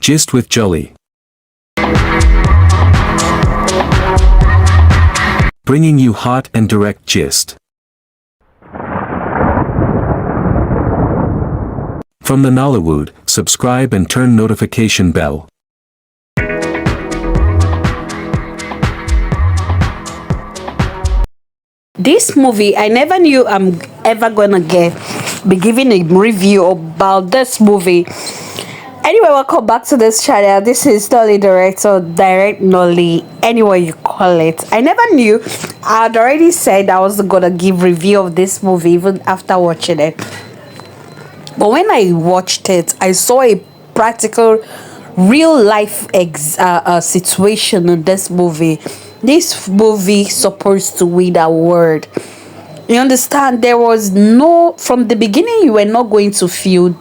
Gist with Jolly. Bringing you hot and direct gist. From the Nollywood, subscribe and turn notification bell. This movie, I never knew I'm ever gonna be giving a review about this movie. Anyway, welcome back to this channel. This is Nolly Direct or Direct Nolly, anyway you call it. I never knew. I had already said I was gonna give review of this movie even after watching it. But when I watched it, I saw a practical, real life situation in this movie. This movie supposed to win that word. You understand? There was no, from the beginning you were not going to feel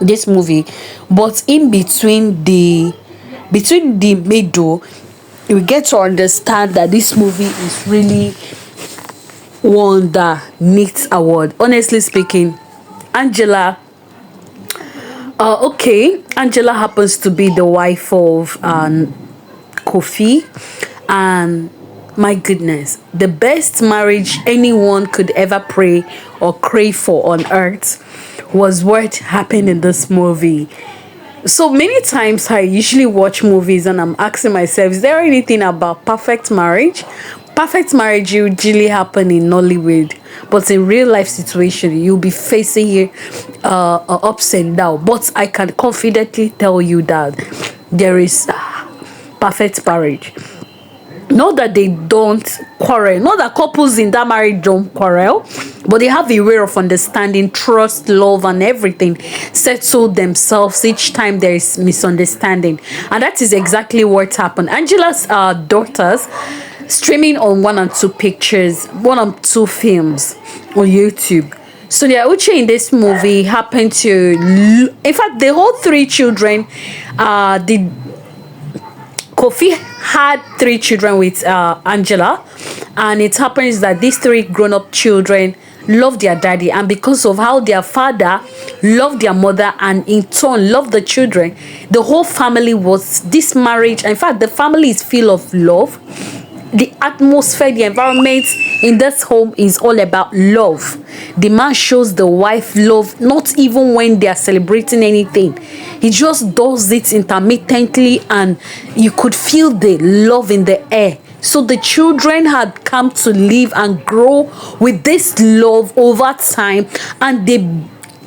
this movie, but in between the middle, you get to understand that this movie is really won the NEET award. Honestly speaking, Angela happens to be the wife of Kofi, and my goodness, the best marriage anyone could ever pray or crave for on earth was what happened in this movie. So many times I usually watch movies and I'm asking myself, is there anything about perfect marriage? Perfect marriage usually happen in Nollywood, but in real life situation you'll be facing here ups and downs. But I can confidently tell you that there is perfect marriage. Not that they don't quarrel, not that couples in that marriage don't quarrel, but they have a way of understanding, trust, love, and everything settle themselves each time there is misunderstanding. And that is exactly what happened. Angela's daughters streaming on one and two films on YouTube. So the Uche in this movie happened to, in fact, the whole three children, Kofi had three children with Angela, and it happens that these three grown-up children love their daddy, and because of how their father loved their mother and in turn loved the children, the whole family was this marriage. In fact, the family is full of love. The atmosphere, the environment in this home is all about love. The man shows the wife love, not even when they are celebrating anything. He just does it intermittently, and you could feel the love in the air. So the children had come to live and grow with this love over time, and they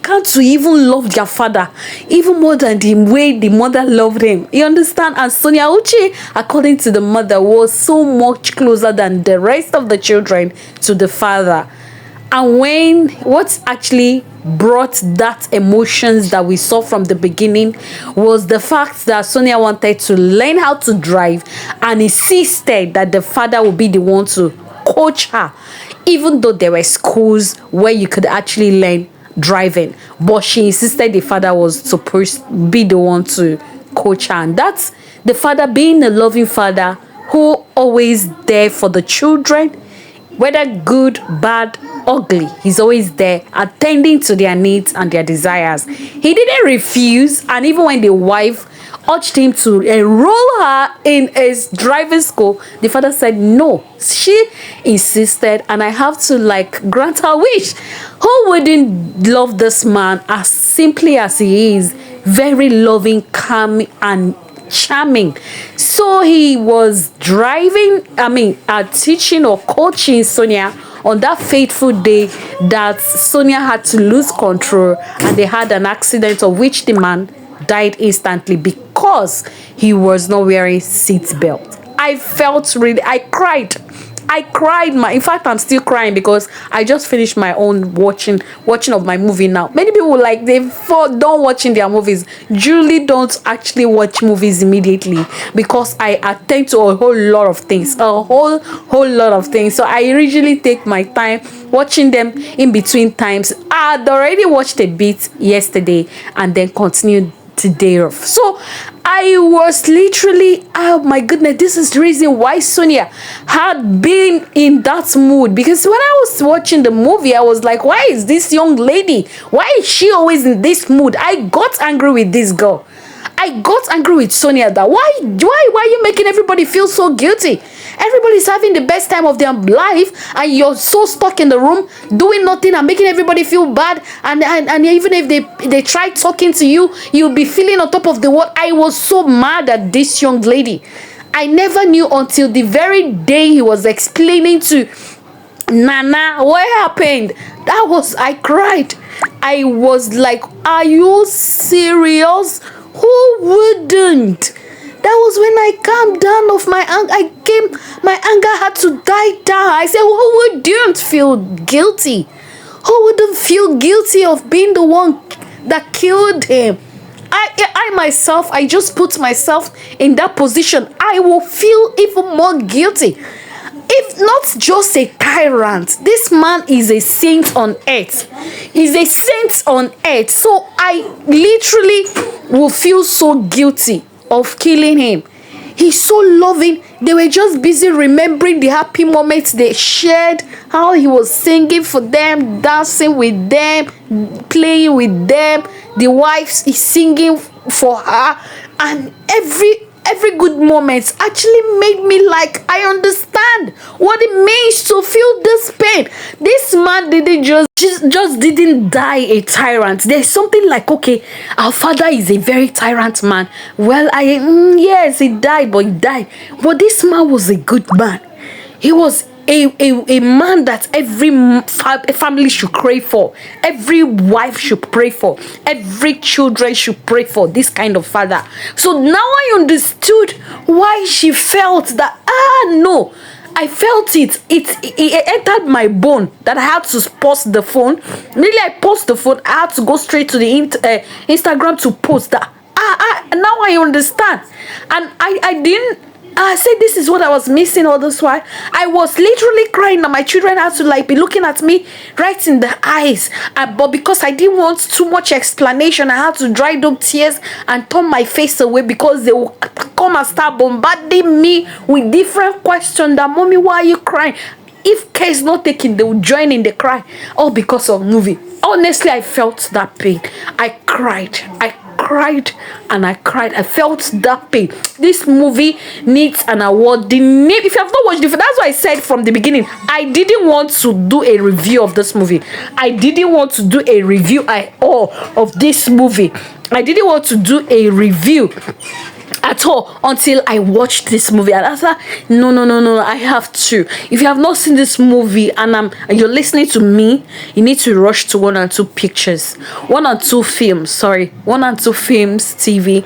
come to even love their father even more than the way the mother loved him. You understand? And Sonia Uche, according to the mother, was so much closer than the rest of the children to the father. And what actually brought that emotions that we saw from the beginning was the fact that Sonia wanted to learn how to drive and insisted that the father would be the one to coach her, even though there were schools where you could actually learn driving, but she insisted the father was supposed to be the one to coach her. And that's the father being a loving father who always there for the children, whether good, bad, ugly. He's always there attending to their needs and their desires. He didn't refuse, and even when the wife urged him to enroll her in his driving school, the father said no. She insisted, and I have to grant her wish. Who wouldn't love this man as simply as he is? Very loving, calm, and charming. So he was teaching or coaching Sonia on that fateful day that Sonia had to lose control, and they had an accident of which the man died instantly because he was not wearing seat belt. I cried. In fact, I'm still crying because I just finished my own watching of my movie now. Many people don't watching their movies. Julie don't actually watch movies immediately because I attend to a whole lot of things. So I usually take my time watching them in between times. I had already watched a bit yesterday and then continued today off. So I was literally, oh my goodness, this is the reason why Sonia had been in that mood. Because when I was watching the movie, I was like, why is this young lady, why is she always in this mood? I got angry with this girl. I got angry with Sonia that why are you making everybody feel so guilty? Everybody's having the best time of their life, and you're so stuck in the room doing nothing and making everybody feel bad. And even if they try talking to you, you'll be feeling on top of the world. I was so mad at this young lady. I never knew until the very day he was explaining to Nana what happened. I cried. I was like, are you serious? Who wouldn't? That was when I calmed down of my anger. My anger had to die down. I said, who wouldn't feel guilty? Who wouldn't feel guilty of being the one that killed him? I myself, I just put myself in that position. I will feel even more guilty. If not just a tyrant, this man is a saint on earth. He's a saint on earth. So I literally will feel so guilty of killing him. He's so loving. They were just busy remembering the happy moments they shared, how he was singing for them, dancing with them, playing with them. The wife is singing for her, and every good moment actually made me like, I understand what it means to feel this pain. This man didn't just didn't die a tyrant. There's something like, okay, our father is a very tyrant man. Well, yes, he died, but he died. But this man was a good man. He was a man that every family should pray for, every wife should pray for, every children should pray for, this kind of father. So now I understood why she felt that, no, I felt it entered my bone that I had to pause the phone. Really, I paused the phone. I had to go straight to the Instagram to post that. Now I understand. And I said this is what I was missing all this while. I was literally crying, and my children had to like be looking at me right in the eyes. But because I didn't want too much explanation, I had to dry up tears and turn my face away, because they will come and start bombarding me with different questions. That, mommy, why are you crying? If care is not taken, they will join in the cry. All because of movie. Honestly, I felt that pain. I cried and I cried. I felt that pain. This movie needs an award. If you have not watched it, that's why I said from the beginning, I didn't want to do a review of this movie. I didn't want to do a review at all of this movie. I didn't want to do a review at all until I watched this movie. And I was like, no, I have to. If you have not seen this movie and you're listening to me, you need to rush to 1 and 2 pictures, 1 and 2 films, 1 and 2 films, TV,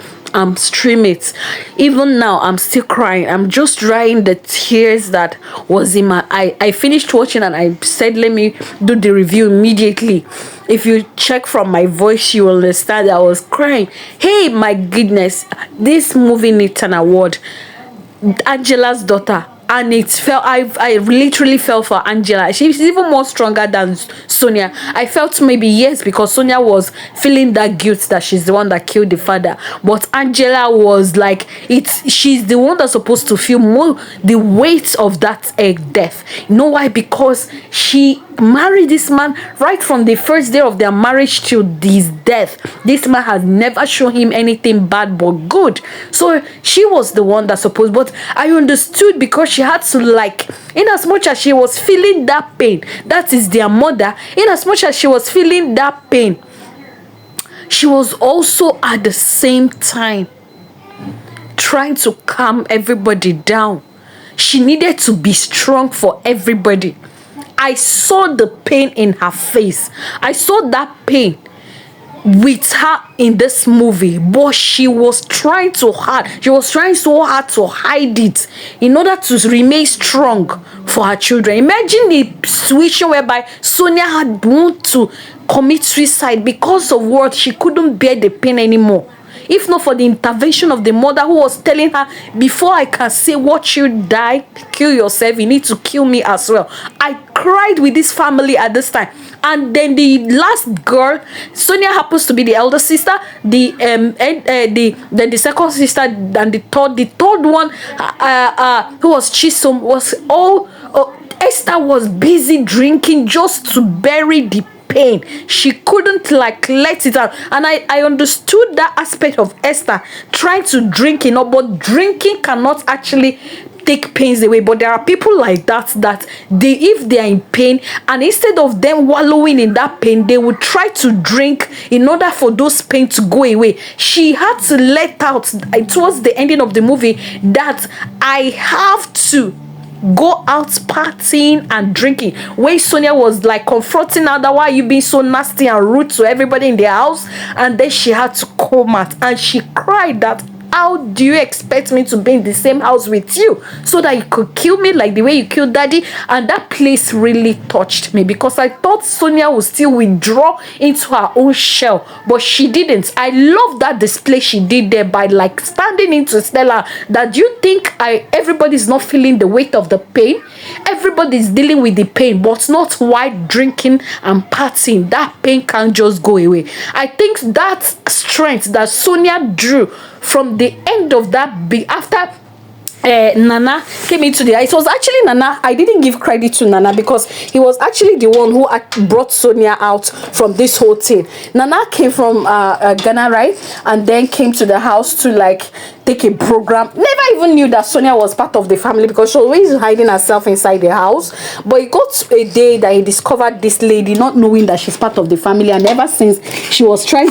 stream it. Even now, I'm still crying. I'm just drying the tears that was in my eye. I finished watching and I said, let me do the review immediately. If you check from my voice, you will understand that I was crying. Hey, my goodness, this movie needs an award. Angela's daughter. And I literally fell for Angela. She's even more stronger than Sonia. I felt maybe yes, because Sonia was feeling that guilt that she's the one that killed the father. But Angela was like, she's the one that's supposed to feel more the weight of that death. You know why? Because she married this man right from the first day of their marriage till his death. This man has never shown him anything bad but good. So she was the one that's supposed. But I understood, because she had to, like, in as much as she was feeling that pain, that is their mother, in as much as she was feeling that pain, she was also at the same time trying to calm everybody down. She needed to be strong for everybody. I saw the pain in her face. I saw that pain with her in this movie, but she was trying so hard. She was trying so hard to hide it in order to remain strong for her children. Imagine the situation whereby Sonia had wanted to commit suicide because of what she couldn't bear the pain anymore. If not for the intervention of the mother, who was telling her, before I can say watch you die, kill yourself, you need to kill me as well. I cried with this family at this time. And then the last girl, Sonia happens to be the elder sister, the second sister, and the third one, who was Chisom, was all Esther was busy drinking just to bury the pain. She couldn't like let it out. And I understood that aspect of Esther trying to drink, but drinking cannot actually take pains away. But there are people like that if they are in pain, and instead of them wallowing in that pain, they would try to drink in order for those pain to go away. She had to let out towards the ending of the movie that I have to go out partying and drinking, when Sonia was like confronting her that, why are you being so nasty and rude to everybody in their house? And then she had to come out and she cried that, how do you expect me to be in the same house with you so that you could kill me like the way you killed daddy? And that place really touched me, because I thought Sonia would still withdraw into her own shell, but she didn't. I love that display she did there by like standing into Stella, that you think everybody's not feeling the weight of the pain. Everybody's dealing with the pain, but not while drinking and partying. That pain can't just go away. I think that strength that Sonia drew from the end of that after Nana came into it was actually Nana. I didn't give credit to Nana because he was actually the one who brought Sonia out from this whole thing. Nana came from Ghana, right? And then came to the house to like take a program. Never even knew that Sonia was part of the family because she was always hiding herself inside the house. But it got a day that he discovered this lady, not knowing that she's part of the family, and ever since he was trying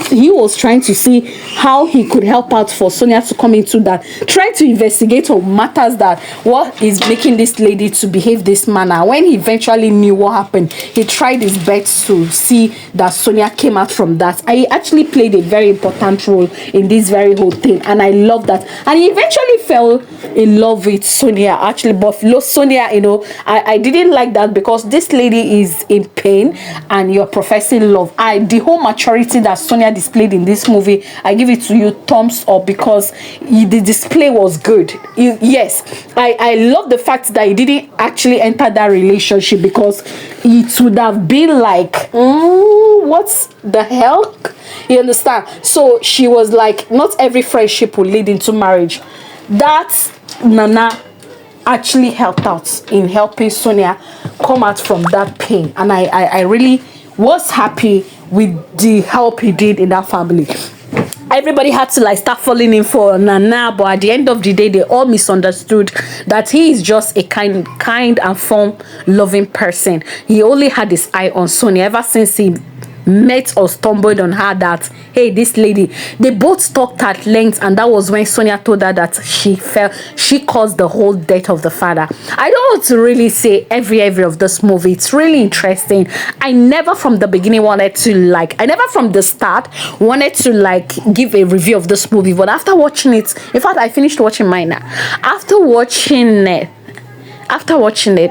to see how he could help out for Sonia to come into that, try to investigate on matters that what is making this lady to behave this manner. When he eventually knew what happened, he tried his best to see that Sonia came out from that. I actually played a very important role in this very whole thing, and I love that. And he eventually fell in love with Sonia, actually. But Sonia, I didn't like that, because this lady is in pain and you're professing love. The whole maturity that Sonia displayed in this movie, I give it to you thumbs up, because the display was good. Yes, I love the fact that he didn't actually enter that relationship, because it would have been like, what's the hell? You understand? So she was like, not every friendship will lead into marriage. That Nana actually helped out in helping Sonia come out from that pain, and I really was happy with the help he did in that family. Everybody had to like start falling in for Nana, but at the end of the day, they all misunderstood that he is just a kind and fun, loving person. He only had his eye on Sonia ever since he met or stumbled on her that, hey, this lady. They both talked at length, and that was when Sonia told her that she caused the whole death of the father. I don't want to really say every of this movie. It's really interesting. I never from the beginning wanted to I never from the start wanted to give a review of this movie, but after watching it, in fact, I finished watching mine now. After watching it,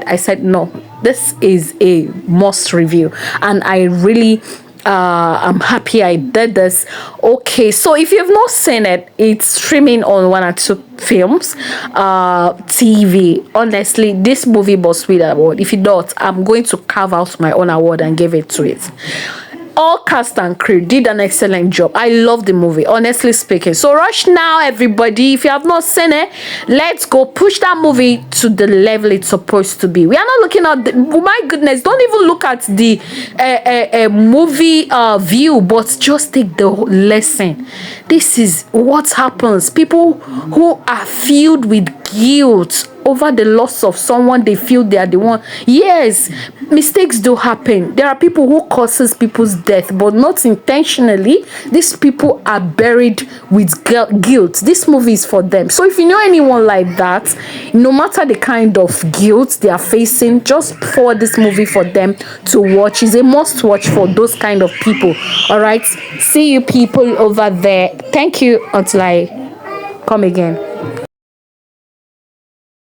I said, no, this is a must review, and I really I'm happy I did this. Okay, so if you've not seen it, it's streaming on 1 or 2 films TV. Honestly, this movie must win an award. If you don't, I'm going to carve out my own award and give it to it. All cast and crew did an excellent job. I love the movie, honestly speaking. So rush now, everybody. If you have not seen it, let's go push that movie to the level it's supposed to be. We are not looking at my goodness, don't even look at the movie view, but just take the lesson. This is what happens. People who are filled with guilt over the loss of someone, they feel they are the one. Yes, mistakes do happen. There are people who causes people's death, but not intentionally. These people are buried with guilt. This movie is for them. So if you know anyone like that, no matter the kind of guilt they are facing, just forward this movie for them to watch. It's a must watch for those kind of people. All right, see you people over there. Thank you until I come again.